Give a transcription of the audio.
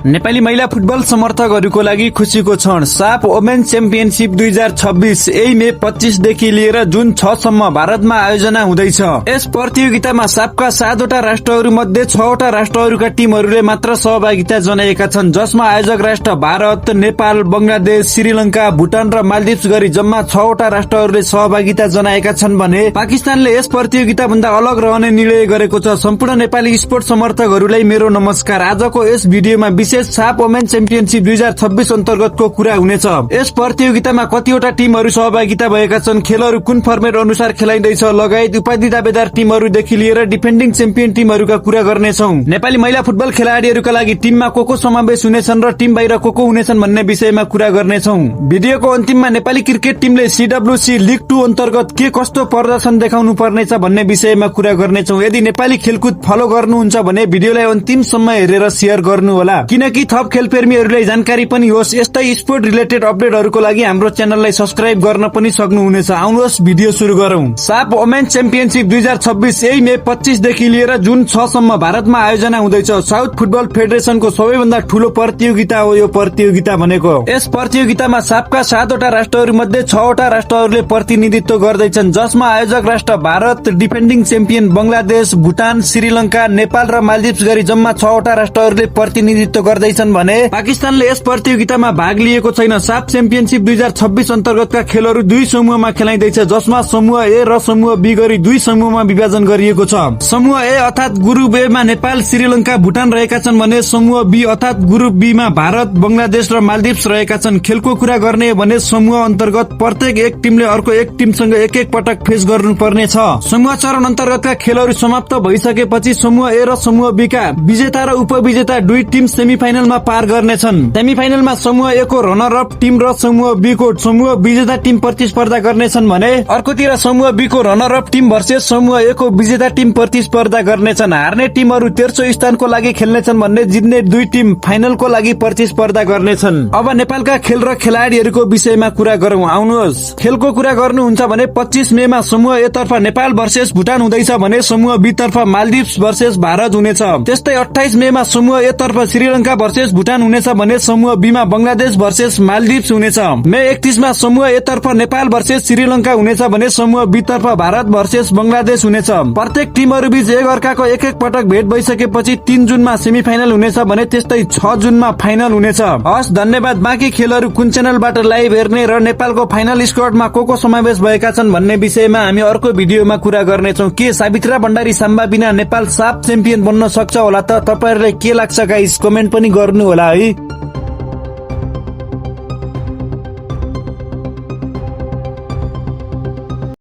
नेपाली महिला फुटबल समर्थकहरूको लागि खुशीको क्षण। साफ वोमेन च्याम्पियनशिप 2026 यही मे 25 देखि लिएर जुन 6 सम्म भारतमा आयोजना हुँदैछ। यस प्रतियोगितामा साफका 7 वटा राष्ट्रहरू मध्ये 6 वटा राष्ट्रहरूका टिमहरूले मात्र सहभागिता जनाएका छन्, जसमा आयोजक राष्ट्र भारत, नेपाल, बंगलादेश, श्रीलंका, भुटान र मालदिप्स गरी जम्मा 6 वटा राष्ट्रहरूले सहभागिता जनाएका छन् भने पाकिस्तानले यस प्रतियोगिता भन्दा अलग रहने निर्णय गरेको छ। सम्पूर्ण नेपाली स्पोर्ट समर्थकहरूलाई मेरो नमस्कार। आजको यस भिडियोमा विशेष साफ वोमेन च्याम्पियनशिप 2026 अन्तर्गतको कुरा हुनेछ। यस प्रतियोगितामा कतिवटा टिमहरू सहभागिता भएका छन्, खेलहरू कुन फर्मेट अनुसार खेलाइँदैछ लगायत उपाधि दावेदार टिमहरूदेखि लिएर डिफेन्डिङ च्याम्पियन टिमहरूका कुरा गर्नेछौं। नेपाली महिला फुटबल खेलाडीहरूका लागि टिममा को समावेश हुनेछन् र टिम बाहिर को हुनेछन् भन्ने विषयमा कुरा गर्नेछौं। भिडियोको अन्तिममा नेपाली क्रिकेट टिमले CWC लिग 2 अन्तर्गत के कस्तो प्रदर्शन देखाउनु पर्नेछ भन्ने विषयमा कुरा गर्नेछौं। यदि नेपाली खेलकुद फलो गर्नुहुन्छ भने भिडियोलाई अन्तिमसम्म हेरेर शेयर गर्नुहोला, किनकि थप खेलप्रेमीहरूलाई जानकारी पनि होस्। यस्तै स्पोर्ट रिलेटेड अपडेटहरूको लागि हाम्रो च्यानललाई सब्स्क्राइब गर्न पनि सक्नुहुनेछ। आउनुहोस् भिडियो सुरु गरौं। साफ वोमेन च्याम्पियनशिप 2026 यही मे 25 देखि लिएर जुन 6 सम्म भारतमा आयोजना हुँदैछ। साउथ फुटबल फेडरेशनको सबैभन्दा ठूलो प्रतियोगिता हो यो प्रतियोगिता भनेको। यस प्रतियोगितामा साफका 7 वटा राष्ट्रहरू मध्ये 6 वटा राष्ट्रहरूले प्रतिनिधित्व गर्दैछन्, जसमा आयोजक राष्ट्र भारत, डिफेन्डिङ च्याम्पियन बंगलादेश, भुटान, श्रीलंका, नेपाल र मालदिप्स गरी जम्मा 6 वटा राष्ट्रहरूले प्रतिनिधित्व गर्दैछन् भने पाकिस्तानले यस प्रतियोगितामा भाग लिएको छैन। साफ च्याम्पियनशिप 2026 अन्तर्गतका खेलहरू 2 समूहमा खेलाइँदैछ, जसमा समूह ए र समूह बी गरी 2 समूहमा विभाजन गरिएको छ। समूह ए अर्थात ग्रुप ए मा नेपाल, श्रीलंका, भुटान रहेका छन् भने समूह बी अर्थात ग्रुप बी मा भारत, बंगलादेश र मालदिप्स रहेका छन्। खेलको कुरा गर्ने हो भने समूह अन्तर्गत प्रत्येक एक टिमले अर्को एक टिमसँग एक पटक फेस गर्नुपर्ने छ। समूह चरण अन्तर्गतका खेलहरू समाप्त भइसकेपछि समूह ए र समूह बी का विजेता र उपविजेता 2 टिम सेमिफाइनलमा पार गर्नेछन्। सेमिफाइनलमा समूह ए को रनर अप टिम र समूह बी को समूह विजेता टिम प्रतिस्पर्धा गर्नेछन् भने अर्कोतिर समूह बी को रनर अप टिम भर्सेस समूह ए को विजेता टिम प्रतिस्पर्धा गर्नेछन्। हार्ने टिमहरू तेस्रो स्थानको लागि खेल्नेछन् भने जित्ने 2 टिम फाइनलको लागि प्रतिस्पर्धा गर्नेछन्। अब नेपालका खेल र खेलाडीहरूको विषयमा कुरा गरौं। आउनुहोस्। खेलको कुरा गर्नुहुन्छ भने 25 मेमा समूह ए तर्फ नेपाल भर्सेस भुटान हुँदैछ भने समूह बी तर्फ मालदिप्स भर्सेस भारत हुनेछ। त्यस्तै 28 मेमा समूह ए तर्फ श्रीलंका भर्सेस भुटान हुनेछ भने समूह बी मा बंगलादेश भर्सेस मालदिप्स हुनेछ। मे 31 मा समूह ए तर्फ नेपाल भर्सेस श्रीलंका हुनेछ भने समूह बी तर्फ भारत भर्सेस बंगलादेश हुनेछ। प्रत्येक टिमहरू बीच एक अर्काको एक पटक भेट भइसकेपछि 3 जुनमा सेमिफाइनल हुनेछ भने त्यस्तै 6 जुनमा फाइनल हुनेछ। हस्, धन्यवाद। बाँकी खेलहरू कुन च्यानलबाट लाइभ हेर्ने र नेपालको फाइनल स्क्वाडमा को समावेश भएका छन् भन्ने विषयमा हामी अर्को भिडियोमा कुरा गर्नेछौं। के सावित्रा भण्डारी साम्बा बिना नेपाल साफ च्याम्पियन बन्न सक्छ होला त? तपाईहरुलाई के लाग्छ गाइस? कमेन्ट पनि गर्नु होला है।